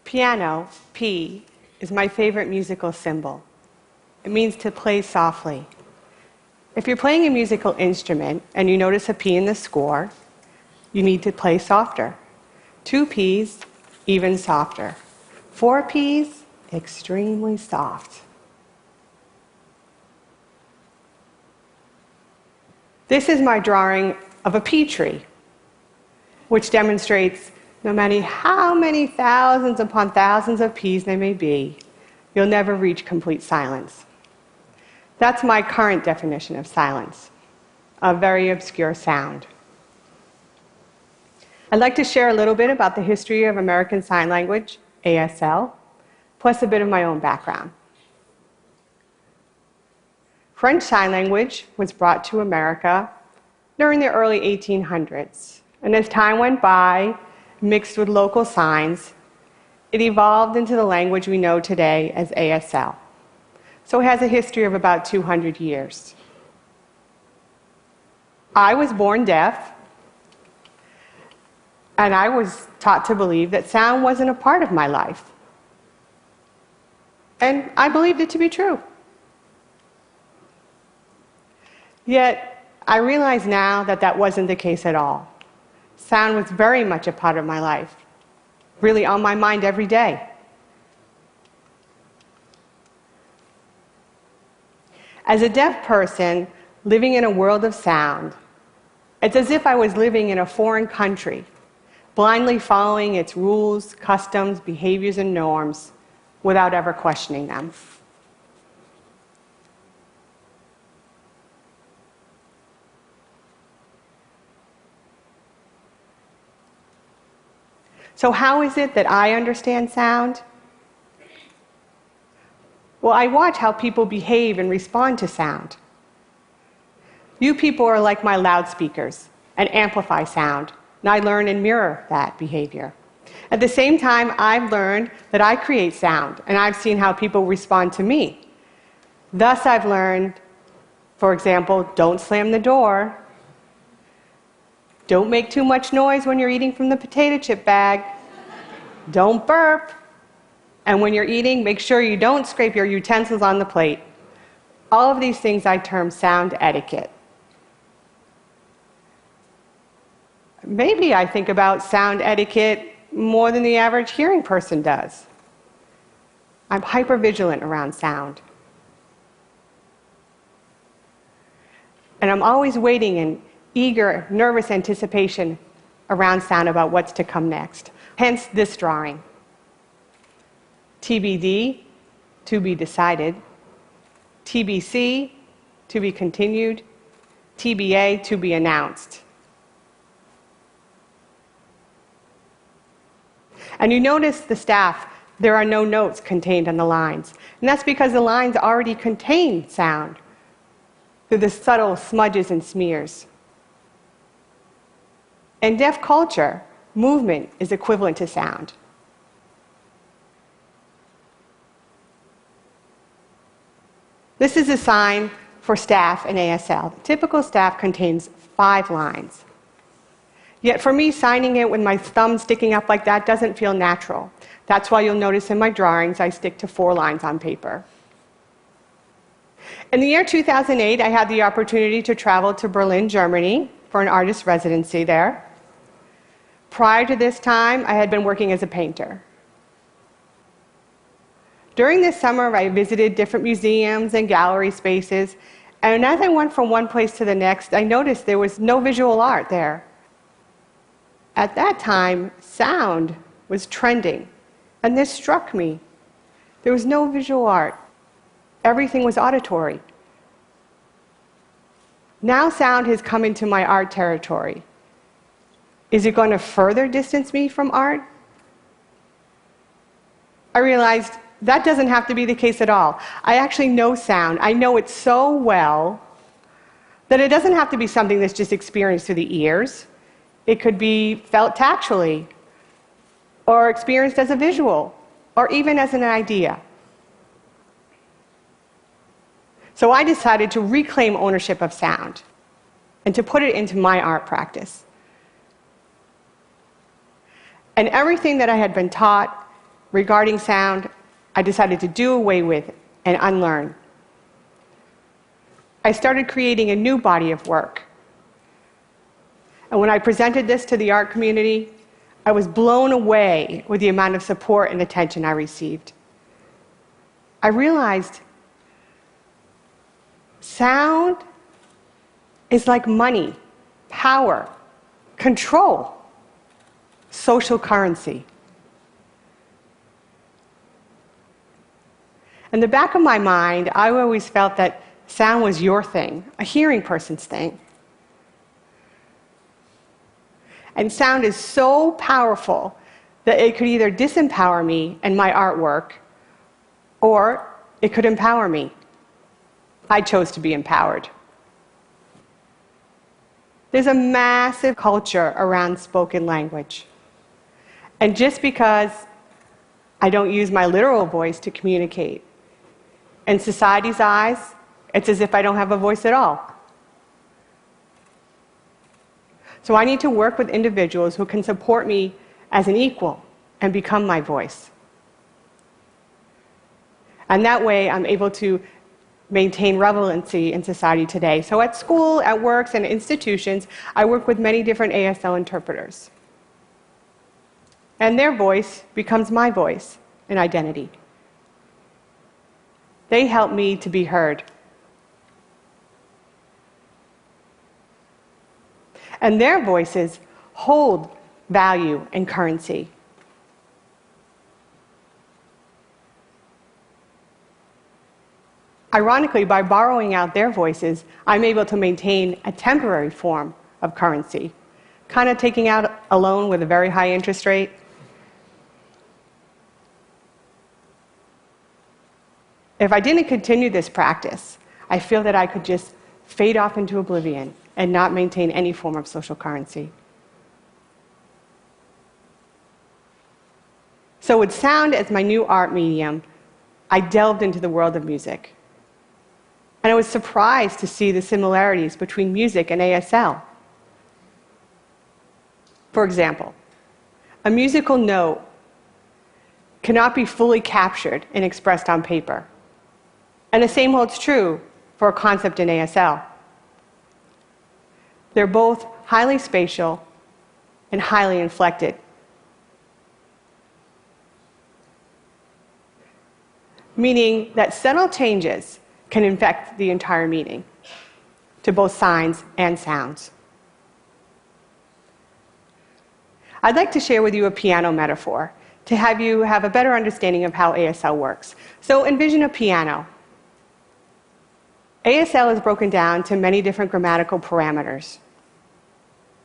Piano, P, is my favorite musical symbol. It means to play softly. If you're playing a musical instrument and you notice a P in the score, you need to play softer. 2 Ps, even softer. 4 Ps, extremely soft. This is my drawing of a P tree, which demonstrates no matter how many thousands upon thousands of Ps there may be, you'll never reach complete silence. That's my current definition of silence, a very obscure sound. I'd like to share a little bit about the history of American Sign Language, ASL, plus a bit of my own background. French Sign Language was brought to America during the early 1800s, and as time went by, mixed with local signs, it evolved into the language we know today as ASL. So it has a history of about 200 years. I was born deaf, and I was taught to believe that sound wasn't a part of my life. And I believed it to be true. Yet, I realize now that that wasn't the case at all. Sound was very much a part of my life, really on my mind every day. As a deaf person living in a world of sound, it's as if I was living in a foreign country, blindly following its rules, customs, behaviors, and norms without ever questioning them. So how is it that I understand sound? Well, I watch how people behave and respond to sound. You people are like my loudspeakers and amplify sound, and I learn and mirror that behavior. At the same time, I've learned that I create sound, and I've seen how people respond to me. Thus, I've learned, for example, don't slam the door. Don't make too much noise when you're eating from the potato chip bag. Don't burp. And when you're eating, make sure you don't scrape your utensils on the plate. All of these things I term sound etiquette. Maybe I think about sound etiquette more than the average hearing person does. I'm hypervigilant around sound. And I'm always waiting in eager, nervous anticipation around sound about what's to come next. Hence this drawing. TBD, to be decided. TBC, to be continued. TBA, to be announced. And you notice the staff, there are no notes contained on the lines. And that's because the lines already contain sound through the subtle smudges and smears. In deaf culture, movement is equivalent to sound. This is a sign for staff in ASL. The typical staff contains 5 lines. Yet for me, signing it with my thumb sticking up like that doesn't feel natural. That's why you'll notice in my drawings I stick to 4 lines on paper. In the year 2008, I had the opportunity to travel to Berlin, Germany, for an artist residency there. Prior to this time, I had been working as a painter. During this summer, I visited different museums and gallery spaces, and as I went from one place to the next, I noticed there was no visual art there. At that time, sound was trending, and this struck me. There was no visual art. Everything was auditory. Now sound has come into my art territory. Is it going to further distance me from art? I realized that doesn't have to be the case at all. I actually know sound. I know it so well that it doesn't have to be something that's just experienced through the ears. It could be felt tactually, or experienced as a visual, or even as an idea. So I decided to reclaim ownership of sound and to put it into my art practice. And everything that I had been taught regarding sound, I decided to do away with and unlearn. I started creating a new body of work. And when I presented this to the art community, I was blown away with the amount of support and attention I received. I realized sound is like money, power, control, social currency. In the back of my mind, I always felt that sound was your thing, a hearing person's thing. And sound is so powerful that it could either disempower me and my artwork, or it could empower me. I chose to be empowered. There's a massive culture around spoken language. And just because I don't use my literal voice to communicate, in society's eyes, it's as if I don't have a voice at all. So I need to work with individuals who can support me as an equal and become my voice. And that way, I'm able to maintain relevancy in society today. So at school, at works, and institutions, I work with many different ASL interpreters. And their voice becomes my voice and identity. They help me to be heard. And their voices hold value and currency. Ironically, by borrowing out their voices, I'm able to maintain a temporary form of currency, kind of taking out a loan with a very high interest rate. If I didn't continue this practice, I feel that I could just fade off into oblivion and not maintain any form of social currency. So with sound as my new art medium, I delved into the world of music. And I was surprised to see the similarities between music and ASL. For example, a musical note cannot be fully captured and expressed on paper. And the same holds true for a concept in ASL. They're both highly spatial and highly inflected. Meaning that subtle changes can affect the entire meaning to both signs and sounds. I'd like to share with you a piano metaphor to have you have a better understanding of how ASL works. So envision a piano. ASL is broken down to many different grammatical parameters.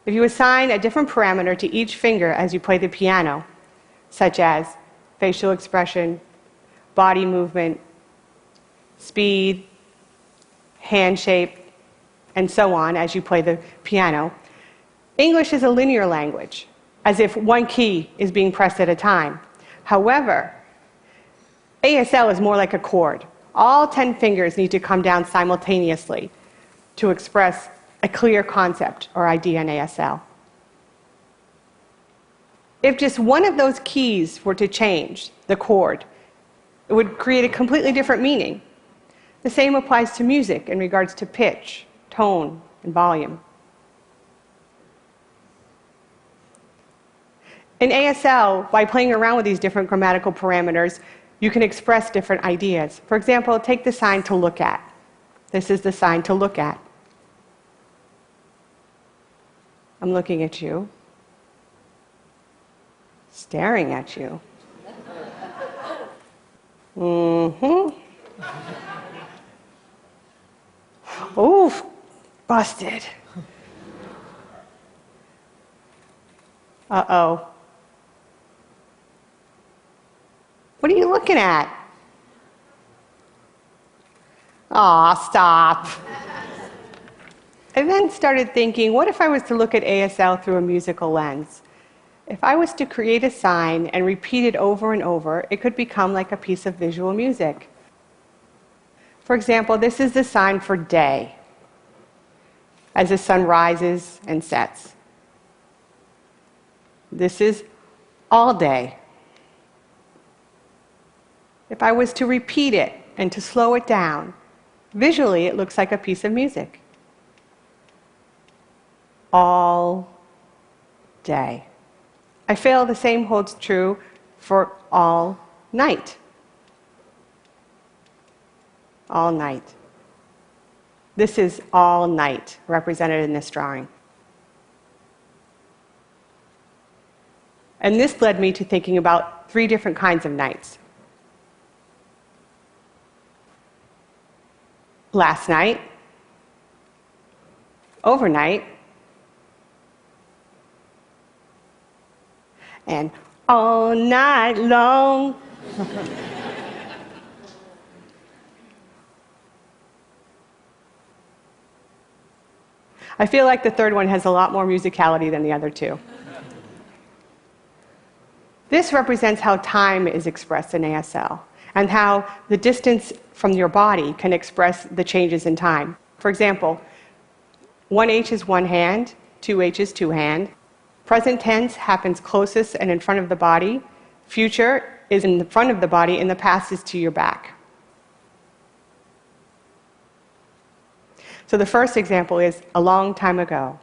If you assign a different parameter to each finger as you play the piano, such as facial expression, body movement, speed, hand shape, and so on as you play the piano, English is a linear language, as if one key is being pressed at a time. However, ASL is more like a chord. All 10 fingers need to come down simultaneously to express a clear concept or idea in ASL. If just one of those keys were to change, the chord, it would create a completely different meaning. The same applies to music in regards to pitch, tone, and volume. In ASL, by playing around with these different grammatical parameters, you can express different ideas. For example, take the sign to look at. This is the sign to look at. I'm looking at you, staring at you. Mm-hmm. Oof, busted. Uh-oh. What are you looking at? Aw, stop. I then started thinking, what if I was to look at ASL through a musical lens? If I was to create a sign and repeat it over and over, it could become like a piece of visual music. For example, this is the sign for day, as the sun rises and sets. This is all day. If I was to repeat it and to slow it down, visually it looks like a piece of music. All day. I feel the same holds true for all night. All night. This is all night represented in this drawing. And this led me to thinking about 3 different kinds of nights. Last night, overnight, and all night long. I feel like the third one has a lot more musicality than the other 2. This represents how time is expressed in ASL and how the distance from your body can express the changes in time. For example, 1H is one hand, 2H is two hand. Present tense happens closest and in front of the body. Future is in the front of the body, and the past is to your back. So the first example is a long time ago,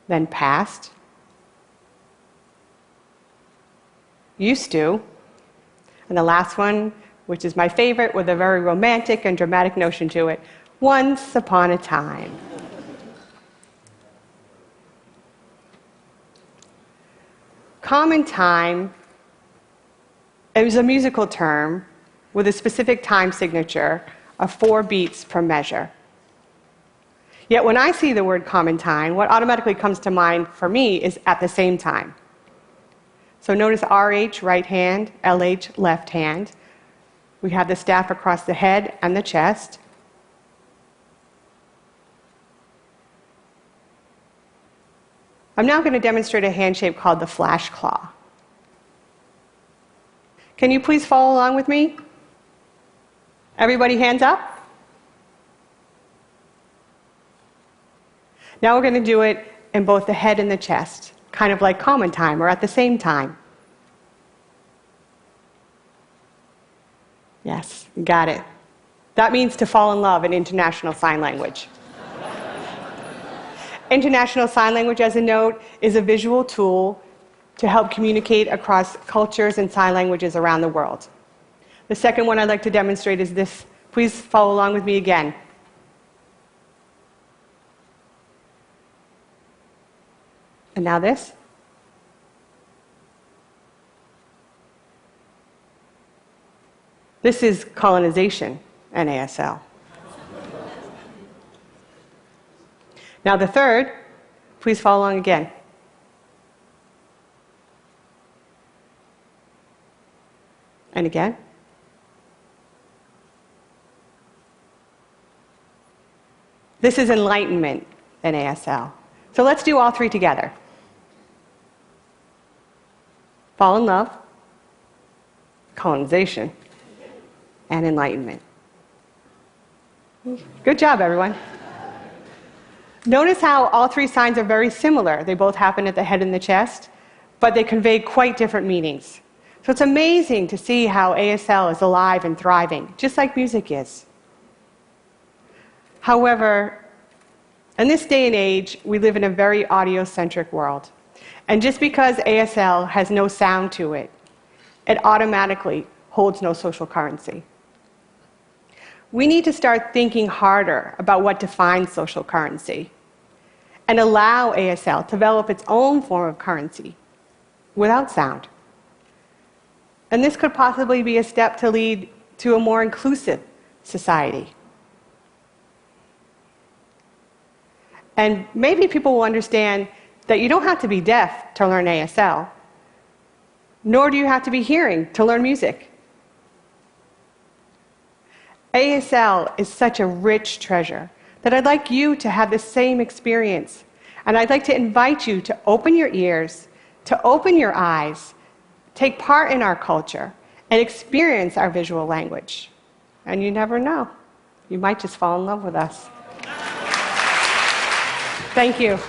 then past, used to, and the last one, which is my favorite with a very romantic and dramatic notion to it, once upon a time. Common time is a musical term with a specific time signature of 4 beats per measure. Yet when I see the word common time, what automatically comes to mind for me is at the same time. So notice RH, right hand, LH, left hand. We have the staff across the head and the chest. I'm now going to demonstrate a hand shape called the flash claw. Can you please follow along with me? Everybody hands up? Now we're going to do it in both the head and the chest, kind of like common time or at the same time. Yes, you got it. That means to fall in love in International Sign Language. International Sign Language, as a note, is a visual tool to help communicate across cultures and sign languages around the world. The second one I'd like to demonstrate is this. Please follow along with me again. And now this. This is colonization and ASL. Now the third, please follow along again. And again. This is enlightenment in ASL. So let's do all 3 together. Fall in love, colonization, and enlightenment. Good job, everyone. Notice how all 3 signs are very similar. They both happen at the head and the chest, but they convey quite different meanings. So it's amazing to see how ASL is alive and thriving, just like music is. However, in this day and age, we live in a very audio-centric world. And just because ASL has no sound to it, it automatically holds no social currency. We need to start thinking harder about what defines social currency and allow ASL to develop its own form of currency without sound. And this could possibly be a step to lead to a more inclusive society. And maybe people will understand that you don't have to be deaf to learn ASL, nor do you have to be hearing to learn music. ASL is such a rich treasure that I'd like you to have the same experience. And I'd like to invite you to open your ears, to open your eyes, take part in our culture, and experience our visual language. And you never know. You might just fall in love with us. Thank you.